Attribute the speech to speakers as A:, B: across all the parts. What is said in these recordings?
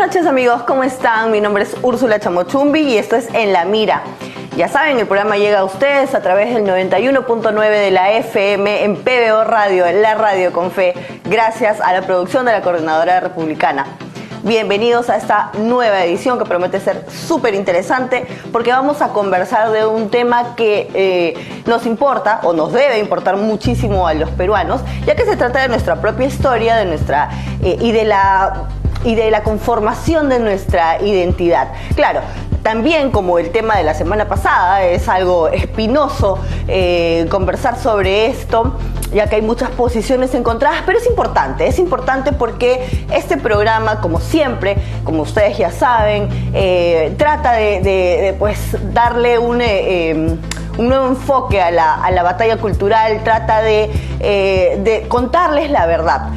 A: noches amigos, ¿cómo están? Mi nombre es Úrsula Chamochumbi y esto es En la Mira. Ya saben, el programa llega a ustedes a través del 91.9 de la FM en PBO Radio, la radio con fe, gracias a la producción de la Coordinadora Republicana. Bienvenidos a esta nueva edición que promete ser súper interesante porque vamos a conversar de un tema que nos importa o nos debe importar muchísimo a los peruanos, ya que se trata de nuestra propia historia, de nuestra y de la conformación de nuestra identidad. Claro, también como el tema de la semana pasada es algo espinoso conversar sobre esto, ya que hay muchas posiciones encontradas, pero es importante porque este programa, como siempre, como ustedes ya saben, trata de darle un nuevo enfoque a la batalla cultural, trata de contarles la verdad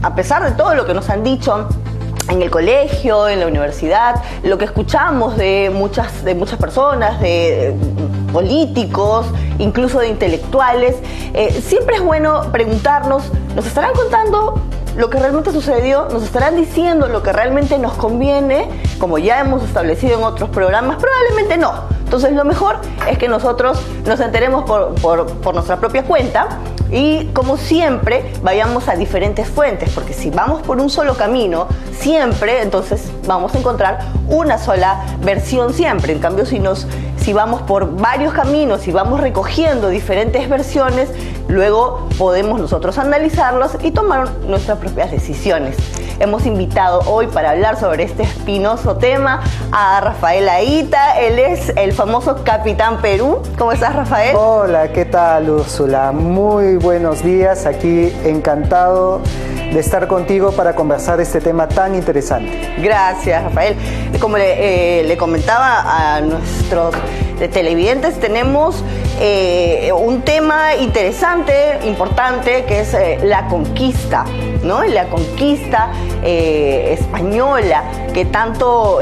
A: a pesar de todo lo que nos han dicho en el colegio, en la universidad, lo que escuchamos de muchas personas, de políticos, incluso de intelectuales. Siempre es bueno preguntarnos, ¿nos estarán contando lo que realmente sucedió? ¿Nos estarán diciendo lo que realmente nos conviene? Como ya hemos establecido en otros programas, probablemente no. Entonces lo mejor es que nosotros nos enteremos por nuestra propia cuenta y, como siempre, vayamos a diferentes fuentes, porque si vamos por un solo camino siempre, entonces vamos a encontrar una sola versión siempre. En cambio, si vamos por varios caminos y vamos recogiendo diferentes versiones, luego podemos nosotros analizarlos y tomar nuestras propias decisiones. Hemos invitado hoy para hablar sobre este espinoso tema a Rafael Aita. Él es el famoso Capitán Perú. ¿Cómo estás, Rafael?
B: Hola, ¿qué tal, Úrsula? Muy buenos días. Aquí encantado de estar contigo para conversar este tema tan interesante.
A: Gracias, Rafael. Como le comentaba a nuestros televidentes, tenemos un tema interesante, importante, que es la conquista, ¿no? La conquista española, que tanto,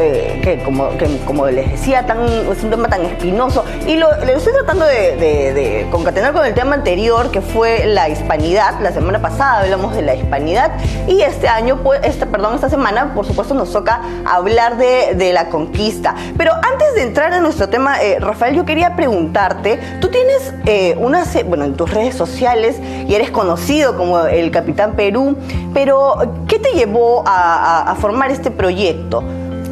A: como les decía, es un tema tan espinoso. Y lo estoy tratando de concatenar con el tema anterior, que fue la hispanidad. La semana pasada hablamos de la hispanidad y esta semana, por supuesto, nos toca hablar de la conquista. Pero antes de entrar en nuestro tema, Rafael, yo quería preguntarte, tú tienes en tus redes sociales y eres conocido como el Capitán Perú, pero ¿qué te llevó a formar este proyecto?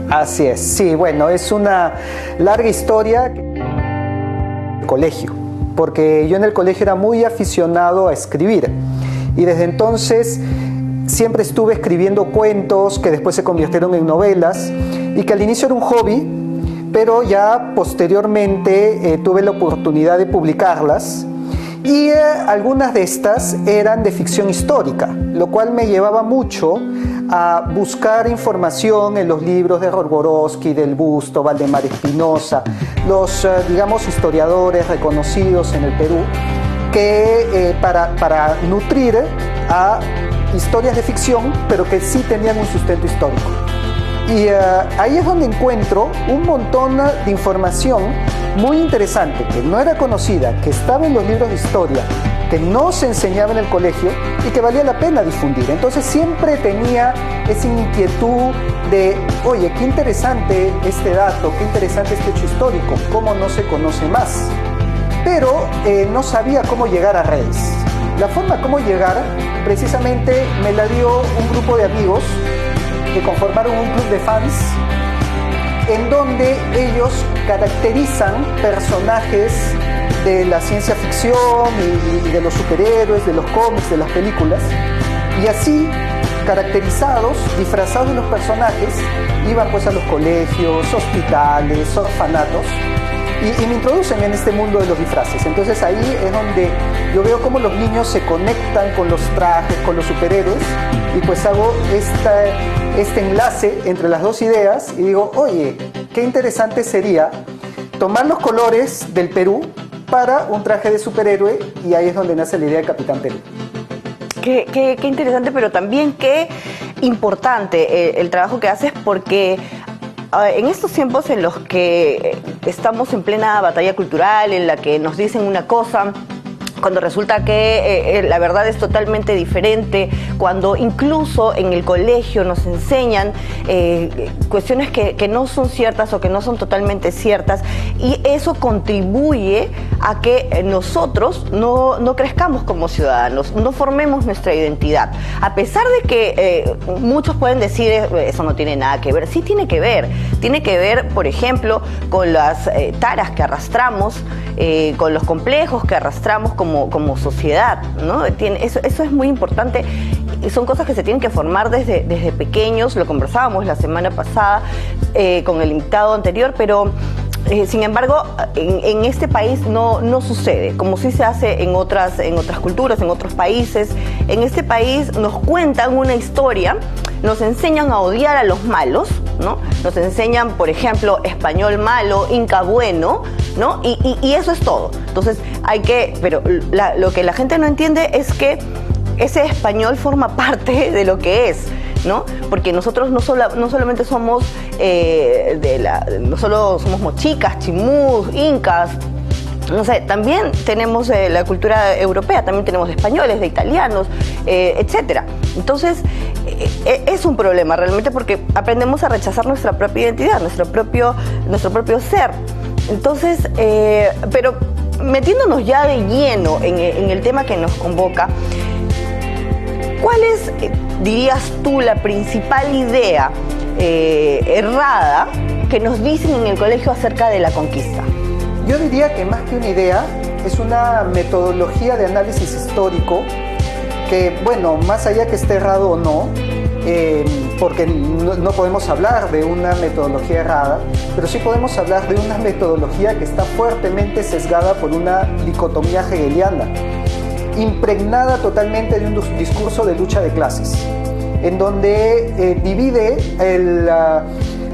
B: Así es, sí, bueno, es una larga historia. Colegio, porque yo en el colegio era muy aficionado a escribir y desde entonces siempre estuve escribiendo cuentos que después se convirtieron en novelas y que al inicio era un hobby, pero ya posteriormente tuve la oportunidad de publicarlas y algunas de estas eran de ficción histórica, lo cual me llevaba mucho a buscar información en los libros de Rogorovsky, del Busto, Valdemar Espinosa, los, historiadores reconocidos en el Perú, que para nutrir a historias de ficción, pero que sí tenían un sustento histórico. Y ahí es donde encuentro un montón de información muy interesante, que no era conocida, que estaba en los libros de historia, que no se enseñaba en el colegio y que valía la pena difundir. Entonces siempre tenía esa inquietud de, oye, qué interesante este dato, qué interesante este hecho histórico, cómo no se conoce más. Pero no sabía cómo llegar a redes. La forma cómo llegar, precisamente me la dio un grupo de amigos que conformaron un club de fans en donde ellos caracterizan personajes de la ciencia ficción y de los superhéroes, de los cómics, de las películas, y así, caracterizados, disfrazados de los personajes, iban pues a los colegios, hospitales, orfanatos, y me introducen en este mundo de los disfraces. Entonces ahí es donde yo veo cómo los niños se conectan con los trajes, con los superhéroes, y pues hago este enlace entre las dos ideas y digo, oye, qué interesante sería tomar los colores del Perú para un traje de superhéroe, y ahí es donde nace la idea de Capitán Perú.
A: Qué interesante, pero también qué importante el trabajo que haces, porque en estos tiempos en los que estamos en plena batalla cultural, en la que nos dicen una cosa cuando resulta que la verdad es totalmente diferente, cuando incluso en el colegio nos enseñan cuestiones que no son ciertas o que no son totalmente ciertas, y eso contribuye a que nosotros no crezcamos como ciudadanos, no formemos nuestra identidad. A pesar de que muchos pueden decir eso no tiene nada que ver, sí tiene que ver, por ejemplo, con las taras que arrastramos, con los complejos que arrastramos como sociedad, ¿no? Eso es muy importante. Son cosas que se tienen que formar desde pequeños. Lo conversábamos la semana pasada con el invitado anterior, pero sin embargo en este país no sucede, como sí se hace en otras culturas, en otros países. En este país nos cuentan una historia, nos enseñan a odiar a los malos, ¿no? Nos enseñan, por ejemplo, español malo, inca bueno, ¿no? Y eso es todo. Entonces pero lo que la gente no entiende es que ese español forma parte de lo que es, ¿no? Porque nosotros no solamente somos no solo somos mochicas, chimús, incas, no sé, también tenemos la cultura europea, también tenemos de españoles, de italianos, etcétera. Entonces, es un problema realmente, porque aprendemos a rechazar nuestra propia identidad, nuestro propio ser. Entonces, pero metiéndonos ya de lleno en el tema que nos convoca, ¿cuál es, dirías tú, la principal idea errada que nos dicen en el colegio acerca de la conquista?
B: Yo diría que más que una idea, es una metodología de análisis histórico que, bueno, más allá que esté errado o no, porque no podemos hablar de una metodología errada, pero sí podemos hablar de una metodología que está fuertemente sesgada por una dicotomía hegeliana, impregnada totalmente de un discurso de lucha de clases, en donde divide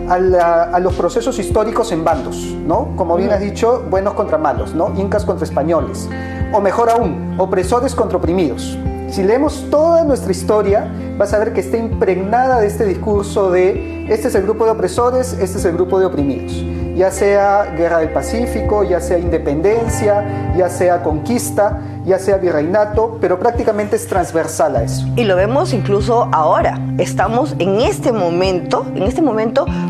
B: a los procesos históricos en bandos, ¿no? Como bien has dicho, buenos contra malos, ¿no? Incas contra españoles, o mejor aún, opresores contra oprimidos. Si leemos toda nuestra historia, vas a ver que está impregnada de este discurso de este es el grupo de opresores, este es el grupo de oprimidos. Ya sea Guerra del Pacífico, ya sea independencia, ya sea conquista, ya sea virreinato, pero prácticamente es transversal a eso.
A: Y lo vemos incluso ahora. Estamos en este momento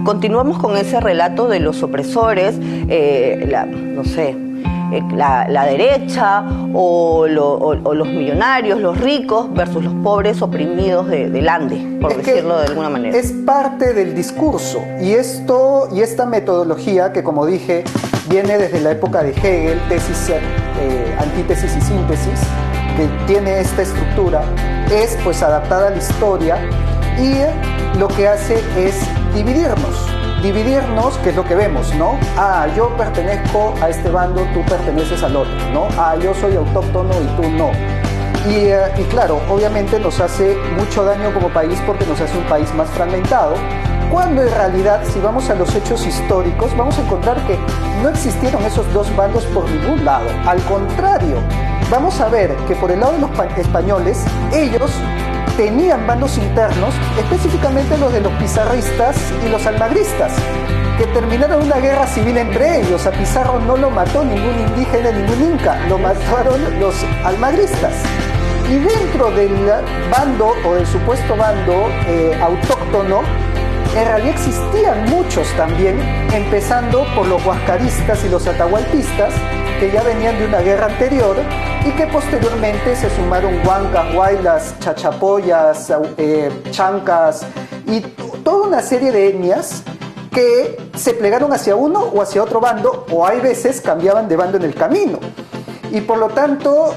A: continuamos con ese relato de los opresores, la derecha o los millonarios, los ricos versus los pobres oprimidos del Ande, por decirlo de alguna manera.
B: Es parte del discurso, y esta metodología que, como dije, viene desde la época de Hegel, antítesis y síntesis, que tiene esta estructura, es pues adaptada a la historia, y lo que hace es dividirnos, que es lo que vemos, ¿no? Yo pertenezco a este bando, tú perteneces al otro, ¿no? Yo soy autóctono y tú no. Y claro, obviamente nos hace mucho daño como país, porque nos hace un país más fragmentado, cuando en realidad, si vamos a los hechos históricos, vamos a encontrar que no existieron esos dos bandos por ningún lado. Al contrario, vamos a ver que por el lado de los españoles, ellos tenían bandos internos, específicamente los de los pizarristas y los almagristas, que terminaron una guerra civil entre ellos. A Pizarro no lo mató ningún indígena, ningún inca, lo mataron los almagristas. Y dentro del bando, o del supuesto bando autóctono, en realidad existían muchos también, empezando por los huascaristas y los atahualpistas, que ya venían de una guerra anterior y que posteriormente se sumaron huancas, huaylas, chachapoyas, chancas y toda una serie de etnias que se plegaron hacia uno o hacia otro bando, o hay veces cambiaban de bando en el camino. Y por lo tanto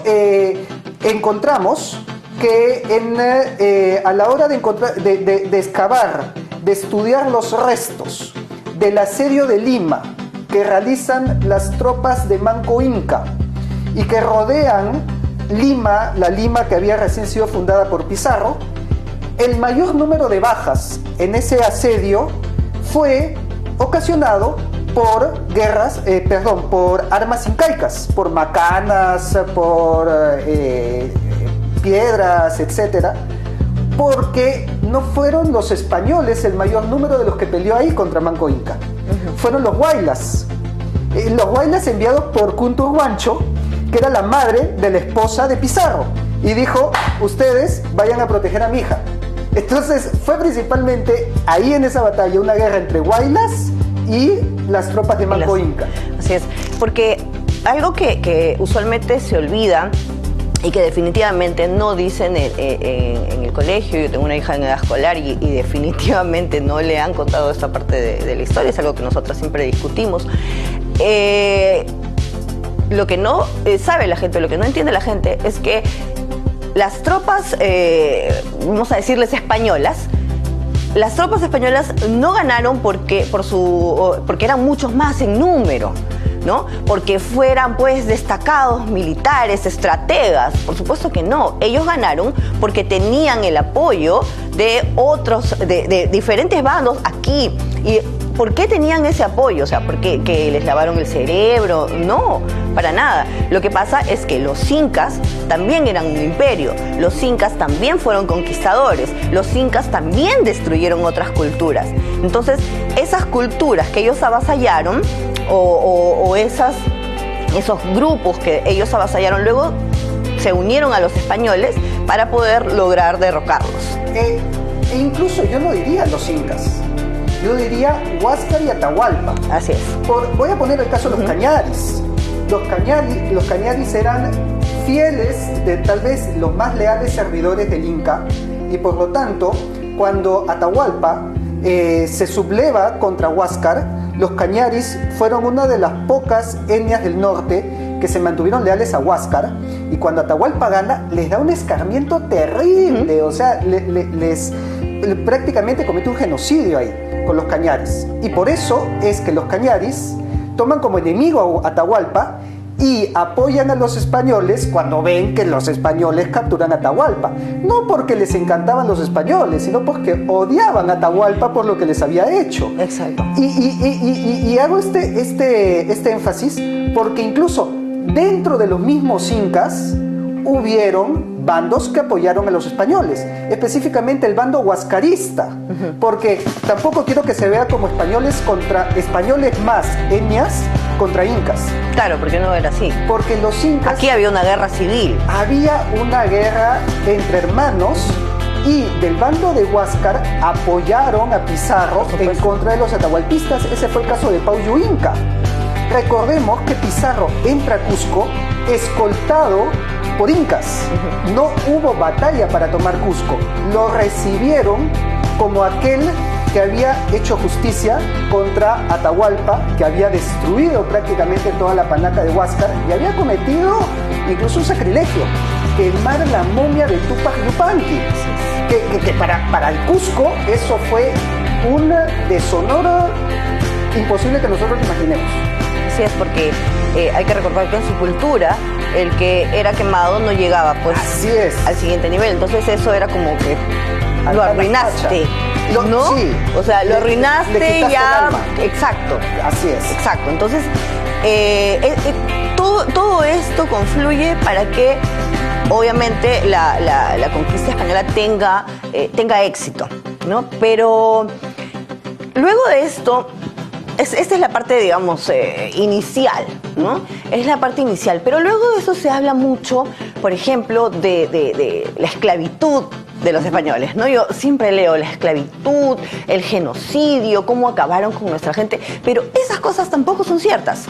B: encontramos que a la hora de excavar, de estudiar los restos del asedio de Lima que realizan las tropas de Manco Inca y que rodean Lima, la Lima que había recién sido fundada por Pizarro, el mayor número de bajas en ese asedio fue ocasionado por por armas incaicas, por macanas, por piedras, etcétera, porque no fueron los españoles el mayor número de los que peleó ahí contra Manco Inca. Fueron los huaylas enviados por Cunturhuancho, que era la madre de la esposa de Pizarro, y dijo, ustedes vayan a proteger a mi hija. Entonces fue principalmente ahí en esa batalla una guerra entre Huaylas y las tropas de Manco Inca.
A: Así es, porque algo que usualmente se olvida y que definitivamente no dicen en el colegio, yo tengo una hija en edad escolar y definitivamente no le han contado esta parte de la historia, es algo que nosotros siempre discutimos. Lo que no sabe la gente, lo que no entiende la gente es que las tropas, vamos a decirles españolas, las tropas españolas no ganaron porque eran muchos más en número, ¿no? Porque fueran pues destacados militares, estrategas. Por supuesto que no. Ellos ganaron porque tenían el apoyo de otros, de diferentes bandos aquí. ¿Y por qué tenían ese apoyo? O sea, ¿porque que les lavaron el cerebro? No, para nada. Lo que pasa es que los incas también eran un imperio. Los incas también fueron conquistadores. Los incas también destruyeron otras culturas. Entonces, esas culturas que ellos avasallaron o esos grupos que ellos avasallaron luego se unieron a los españoles para poder lograr derrocarlos.
B: E incluso yo no diría los incas, yo diría Huáscar y Atahualpa.
A: Así es.
B: Voy a poner el caso de los cañaris. Los cañaris eran fieles, de tal vez los más leales servidores del Inca, y por lo tanto, cuando Atahualpa se subleva contra Huáscar, los cañaris fueron una de las pocas etnias del norte que se mantuvieron leales a Huáscar, y cuando Atahualpa gana les da un escarmiento terrible, o sea, les prácticamente comete un genocidio ahí con los cañaris, y por eso es que los cañaris toman como enemigo a Atahualpa y apoyan a los españoles cuando ven que los españoles capturan a Atahualpa. No porque les encantaban los españoles, sino porque odiaban a Atahualpa por lo que les había hecho.
A: Exacto.
B: Y hago este énfasis porque incluso dentro de los mismos incas hubieron bandos que apoyaron a los españoles, específicamente el bando huascarista, porque tampoco quiero que se vea como españoles más etnias contra incas.
A: Claro, porque no era así.
B: Porque los incas...
A: Aquí había una guerra civil.
B: Había una guerra entre hermanos y del bando de Huáscar apoyaron a Pizarro en contra de los atahualpistas. Ese fue el caso de Paullu Inca. Recordemos que Pizarro entra a Cusco escoltado por incas. No hubo batalla para tomar Cusco. Lo recibieron como aquel que había hecho justicia contra Atahualpa, que había destruido prácticamente toda la panaca de Huáscar y había cometido incluso un sacrilegio, quemar la momia de Tupac Yupanqui, que para el Cusco eso fue un deshonor imposible que nosotros imaginemos.
A: Así es, porque hay que recordar que en su cultura el que era quemado no llegaba pues al siguiente nivel, entonces eso era como que lo arruinaste. ¿No? Sí, o sea, lo arruinaste ya. Exacto.
B: Así es.
A: Exacto. Entonces, todo esto confluye para que, obviamente, la conquista española tenga éxito, ¿no? Pero luego de esto, esta es la parte, digamos, inicial, ¿no? Es la parte inicial. Pero luego de eso se habla mucho, por ejemplo, de la esclavitud de los españoles, ¿no? Yo siempre leo la esclavitud, el genocidio, cómo acabaron con nuestra gente, pero esas cosas tampoco son ciertas.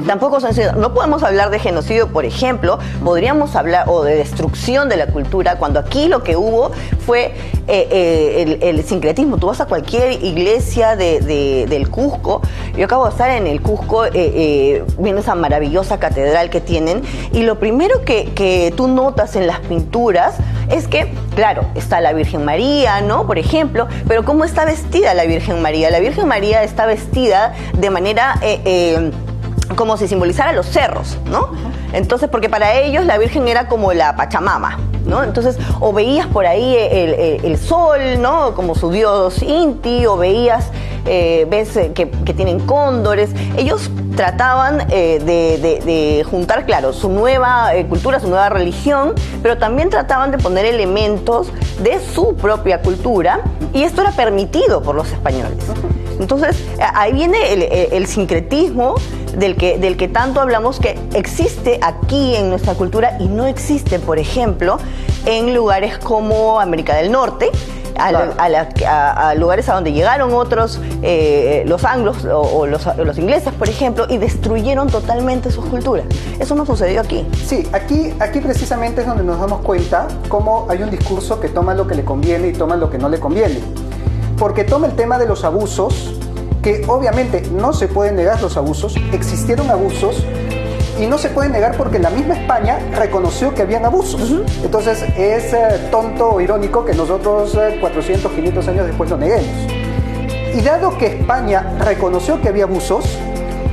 A: Tampoco son ciertas. No podemos hablar de genocidio, por ejemplo, podríamos hablar o de destrucción de la cultura, cuando aquí lo que hubo fue el sincretismo. Tú vas a cualquier iglesia del Cusco, yo acabo de estar en el Cusco viendo esa maravillosa catedral que tienen, y lo primero que tú notas en las pinturas es que, claro, está la Virgen María, ¿no? Por ejemplo, pero ¿cómo está vestida la Virgen María? La Virgen María está vestida de manera como si simbolizara los cerros, ¿no? Entonces, porque para ellos la Virgen era como la Pachamama, ¿no? Entonces, o veías por ahí el sol, ¿no? Como su dios Inti, o veías, ves que tienen cóndores. Ellos trataban de juntar, claro, su nueva cultura, su nueva religión, pero también trataban de poner elementos de su propia cultura, y esto era permitido por los españoles. Entonces, ahí viene el sincretismo del que tanto hablamos, que existe aquí en nuestra cultura y no existe, por ejemplo, en lugares como América del Norte, a lugares a donde llegaron otros, los anglos o los ingleses, por ejemplo, y destruyeron totalmente sus culturas. Eso no sucedió aquí.
B: Sí, aquí precisamente es donde nos damos cuenta cómo hay un discurso que toma lo que le conviene y toma lo que no le conviene. Porque toma el tema de los abusos, que obviamente no se pueden negar los abusos, existieron abusos, y no se puede negar porque la misma España reconoció que habían abusos. Entonces es tonto o irónico que nosotros 400, 500 años después lo neguemos. Y dado que España reconoció que había abusos,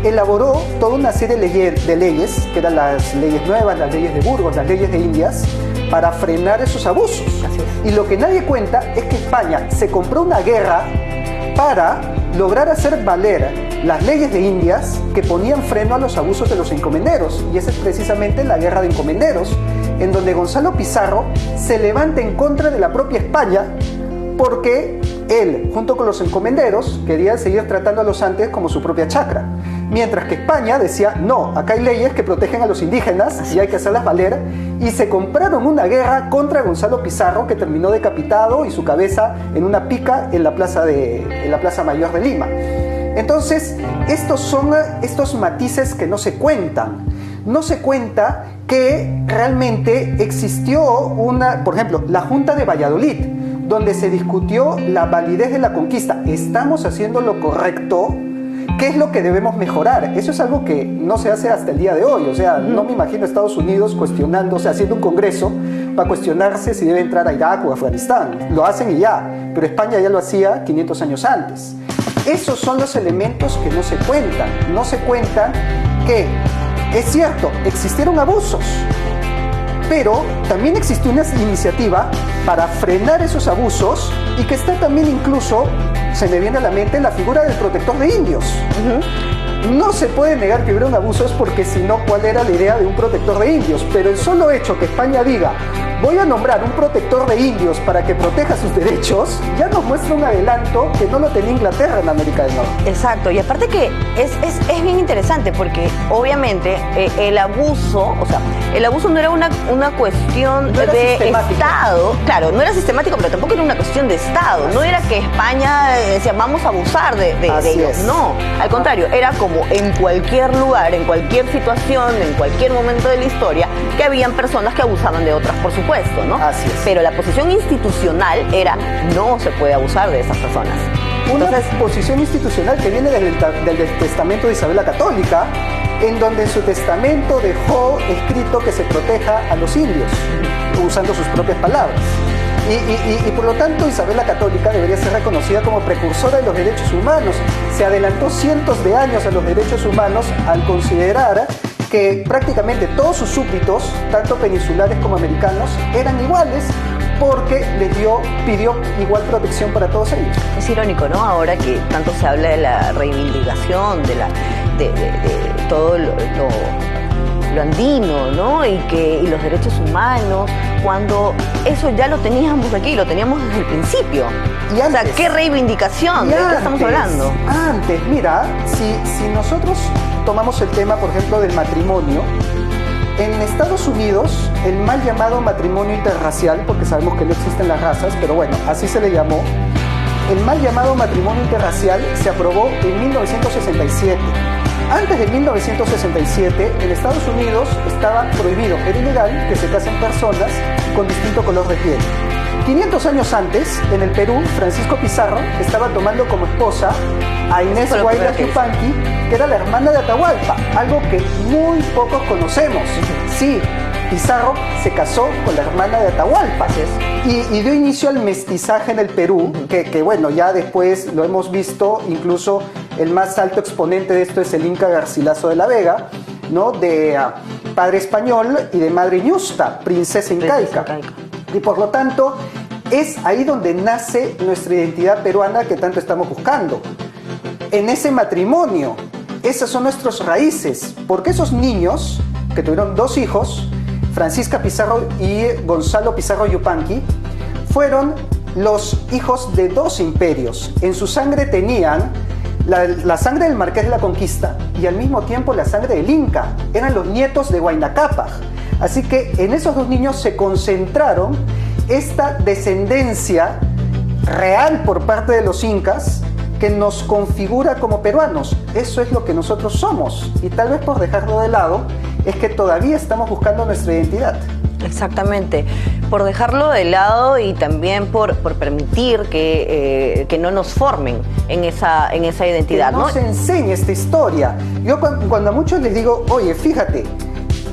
B: elaboró toda una serie de leyes, que eran las leyes nuevas, las leyes de Burgos, las leyes de Indias, para frenar esos abusos. Y lo que nadie cuenta es que España se compró una guerra para lograr hacer valer las leyes de Indias que ponían freno a los abusos de los encomenderos. Y esa es precisamente la Guerra de Encomenderos, en donde Gonzalo Pizarro se levanta en contra de la propia España porque él, junto con los encomenderos, quería seguir tratando a los andes como su propia chacra. Mientras que España decía, no, acá hay leyes que protegen a los indígenas y hay que hacerlas valer. Y se compraron una guerra contra Gonzalo Pizarro, que terminó decapitado y su cabeza en una pica en la Plaza Mayor de Lima. Entonces, estos son estos matices que no se cuentan. No se cuenta que realmente existió por ejemplo, la Junta de Valladolid, donde se discutió la validez de la conquista. ¿Estamos haciendo lo correcto? ¿Qué es lo que debemos mejorar? Eso es algo que no se hace hasta el día de hoy. O sea, no me imagino a Estados Unidos cuestionándose, haciendo un congreso para cuestionarse si debe entrar a Irak o a Afganistán. Lo hacen y ya, pero España ya lo hacía 500 años antes. Esos son los elementos que no se cuentan. No se cuentan que, es cierto, existieron abusos, pero también existió una iniciativa para frenar esos abusos y que está también incluso, se me viene a la mente, la figura del protector de indios. No se puede negar que hubieron abusos porque si no, ¿cuál era la idea de un protector de indios? Pero el solo hecho que España diga, voy a nombrar un protector de indios para que proteja sus derechos, ya nos muestra un adelanto que no lo tenía Inglaterra en América del Norte.
A: Exacto, y aparte que es bien interesante porque obviamente el abuso no era una cuestión de Estado, claro, no era sistemático, pero tampoco era una cuestión de Estado, no era que España decía vamos a abusar de ellos, no, al contrario, era como en cualquier lugar, en cualquier situación, en cualquier momento de la historia, que habían personas que abusaban de otras, por supuesto, ¿no?
B: Así es.
A: Pero la posición institucional era no se puede abusar de esas personas.
B: Entonces, una posición institucional que viene del testamento de Isabel la Católica, en donde en su testamento dejó escrito que se proteja a los indios, usando sus propias palabras. Y por lo tanto Isabel la Católica debería ser reconocida como precursora de los derechos humanos. Se adelantó cientos de años a los derechos humanos al considerar que prácticamente todos sus súbditos, tanto peninsulares como americanos, eran iguales porque pidió igual protección para todos ellos.
A: Es irónico, ¿no? Ahora que tanto se habla de la reivindicación, de todo lo andino, ¿no? Y los derechos humanos, cuando eso ya lo teníamos aquí, lo teníamos desde el principio.
B: Y antes,
A: o sea, ¿qué reivindicación? ¿De qué estamos hablando?
B: Antes, mira, si nosotros tomamos el tema, por ejemplo, del matrimonio, en Estados Unidos, el mal llamado matrimonio interracial, porque sabemos que no existen las razas, pero bueno, así se le llamó, el mal llamado matrimonio interracial se aprobó en 1967. Antes de 1967, en Estados Unidos estaba prohibido, era ilegal que se casen personas con distinto color de piel. 500 años antes, en el Perú, Francisco Pizarro estaba tomando como esposa a Inés Guayra Yupanqui, que era la hermana de Atahualpa, algo que muy pocos conocemos. Sí, Pizarro se casó con la hermana de Atahualpa y dio inicio al mestizaje en el Perú, que bueno, ya después lo hemos visto, incluso el más alto exponente de esto es el Inca Garcilaso de la Vega, ¿no? De padre español y de madre ñusta, princesa incaica. Y por lo tanto, es ahí donde nace nuestra identidad peruana que tanto estamos buscando. En ese matrimonio, esas son nuestras raíces, porque esos niños, que tuvieron 2 hijos, Francisca Pizarro y Gonzalo Pizarro Yupanqui, fueron los hijos de 2 imperios. En su sangre tenían la sangre del Marqués de la Conquista y al mismo tiempo la sangre del Inca. Eran los nietos de Huayna Cápac. Así que en esos dos niños se concentraron esta descendencia real por parte de los incas que nos configura como peruanos. Eso es lo que nosotros somos. Y tal vez por dejarlo de lado es que todavía estamos buscando nuestra identidad.
A: Exactamente, por dejarlo de lado y también por permitir que no nos formen en esa identidad.
B: Que no se enseñe esta historia. Yo cuando a muchos les digo, oye, fíjate,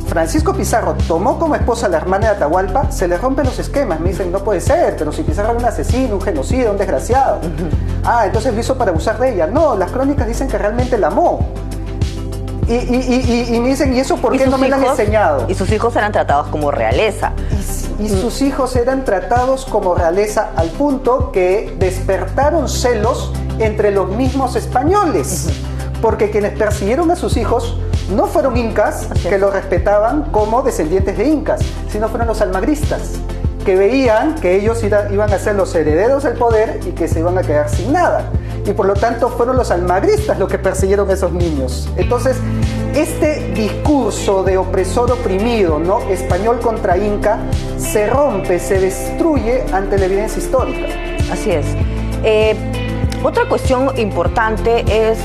B: Francisco Pizarro tomó como esposa a la hermana de Atahualpa, se les rompen los esquemas. Me dicen, no puede ser, pero si Pizarro era un asesino, un genocida, un desgraciado. Entonces lo hizo para abusar de ella. No, las crónicas dicen que realmente la amó. Y me dicen, ¿y eso por qué no me lo han enseñado?
A: Y sus hijos eran tratados como realeza.
B: Y sus hijos eran tratados como realeza al punto que despertaron celos entre los mismos españoles. Porque quienes persiguieron a sus hijos no fueron incas que los respetaban como descendientes de incas, sino fueron los almagristas, que veían que ellos iban a ser los herederos del poder y que se iban a quedar sin nada. Y por lo tanto fueron los almagristas los que persiguieron a esos niños. Entonces, este discurso de opresor oprimido, ¿no?, español contra inca, se rompe, se destruye ante la evidencia histórica.
A: Así es. Otra cuestión importante es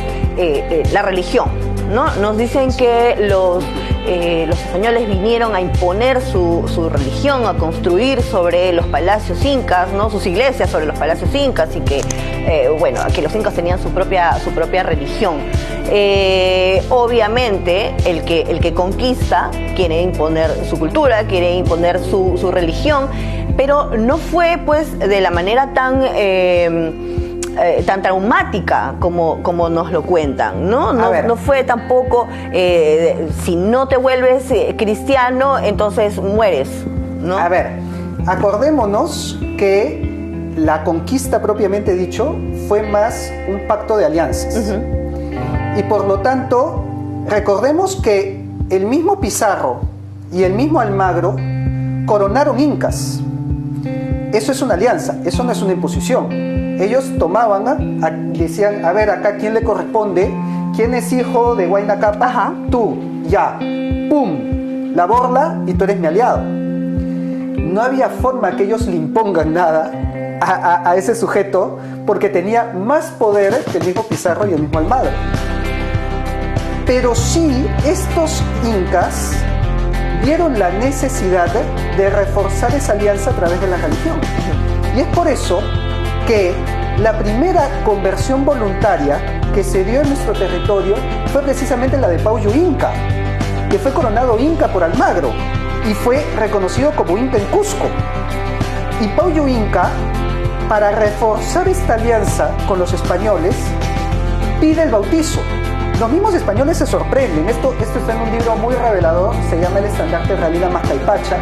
A: la religión, ¿no? Nos dicen que los españoles vinieron a imponer su religión, a construir sobre los palacios incas, ¿no?, sus iglesias sobre los palacios incas, y que que los incas tenían su propia religión. Obviamente el que conquista quiere imponer su cultura, quiere imponer su religión, pero no fue pues de la manera tan traumática como nos lo cuentan, ¿no? No fue tampoco, si no te vuelves cristiano, entonces mueres, ¿no?
B: A ver, acordémonos que la conquista propiamente dicho fue más un pacto de alianzas. Y por lo tanto, recordemos que el mismo Pizarro y el mismo Almagro coronaron incas. Eso es una alianza, eso no es una imposición. Ellos tomaban, decían, a ver, acá quién le corresponde, quién es hijo de Huayna Cápac, tú, ya, pum, la borla y tú eres mi aliado. No había forma que ellos le impongan nada a ese sujeto porque tenía más poder que el mismo Pizarro y el mismo Almagro. Pero sí, estos incas vieron la necesidad de reforzar esa alianza a través de la religión. Y es por eso que la primera conversión voluntaria que se dio en nuestro territorio fue precisamente la de Pauyo Inca, que fue coronado inca por Almagro y fue reconocido como inca en Cusco. Y Pauyo Inca, para reforzar esta alianza con los españoles, pide el bautizo. Los mismos españoles se sorprenden. Esto está en un libro muy revelador, se llama El estandarte Realila Mascaipacha,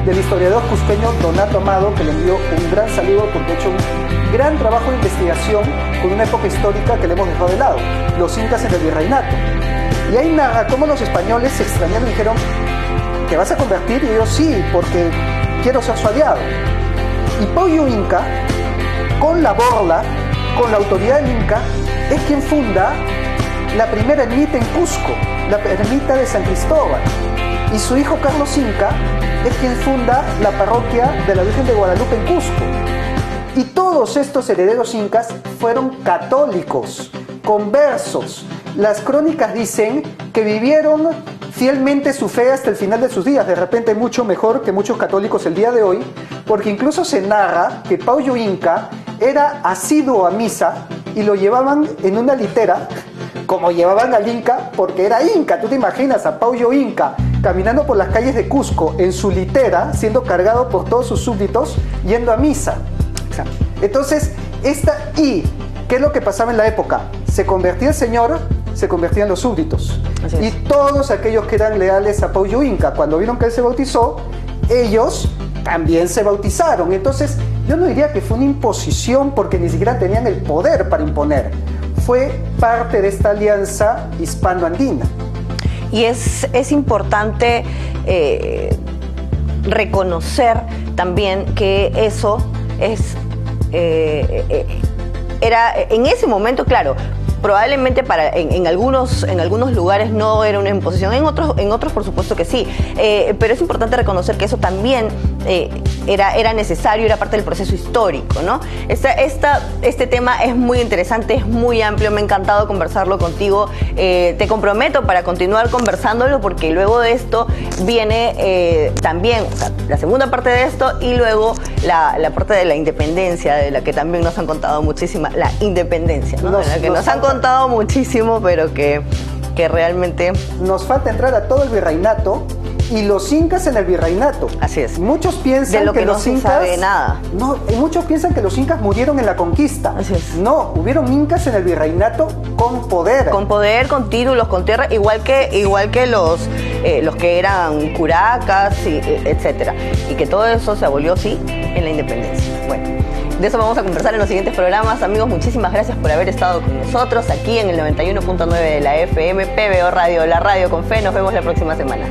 B: del historiador cusqueño Donato Amado, que le envío un gran saludo porque ha hecho un gran trabajo de investigación con una época histórica que le hemos dejado de lado, los incas en el virreinato. Y ahí narra cómo los españoles se extrañaron y dijeron, ¿te vas a convertir? Y ellos, sí, porque quiero ser su aliado. Y Pauyo Inca, con la borla, con la autoridad del Inca, es quien funda la primera ermita en Cusco, la ermita de San Cristóbal. Y su hijo Carlos Inca es quien funda la parroquia de la Virgen de Guadalupe en Cusco. Y todos estos herederos incas fueron católicos, conversos. Las crónicas dicen que vivieron fielmente su fe hasta el final de sus días, de repente mucho mejor que muchos católicos el día de hoy, porque incluso se narra que Pauyo Inca era asiduo a misa y lo llevaban en una litera, como llevaban al Inca, porque era Inca. Tú te imaginas a Pauyo Inca caminando por las calles de Cusco en su litera, siendo cargado por todos sus súbditos, yendo a misa. Entonces, ¿qué es lo que pasaba en la época? Se convertía el señor, se convertían los súbditos. Y todos aquellos que eran leales a Pauyo Inca, cuando vieron que él se bautizó, ellos también se bautizaron. Entonces, yo no diría que fue una imposición porque ni siquiera tenían el poder para imponer. Fue parte de esta alianza hispano-andina.
A: Y es importante reconocer también que eso era en ese momento, claro, probablemente en algunos lugares no era una imposición, en otros por supuesto que sí, pero es importante reconocer que eso también era necesario, era parte del proceso histórico, ¿no? Este tema es muy interesante, es muy amplio, me ha encantado conversarlo contigo, te comprometo para continuar conversándolo porque luego de esto viene también, o sea, la segunda parte de esto y luego la parte de la independencia, de la que también nos han contado muchísima, la independencia, ¿no? De la que nos han contado muchísimo, pero que realmente...
B: Nos falta entrar a todo el virreinato y los incas en el virreinato.
A: Así es.
B: Muchos piensan
A: de lo que
B: los
A: no se
B: incas...
A: sabe nada.
B: No, muchos piensan que los incas murieron en la conquista.
A: Así es.
B: No, hubieron incas en el virreinato con poder.
A: Con poder, con títulos, con tierra, igual que los que eran curacas, etcétera. Y que todo eso se abolió, sí, en la independencia. Bueno, de eso vamos a conversar en los siguientes programas. Amigos, muchísimas gracias por haber estado con nosotros aquí en el 91.9 de la FM, PBO Radio, la radio con fe. Nos vemos la próxima semana.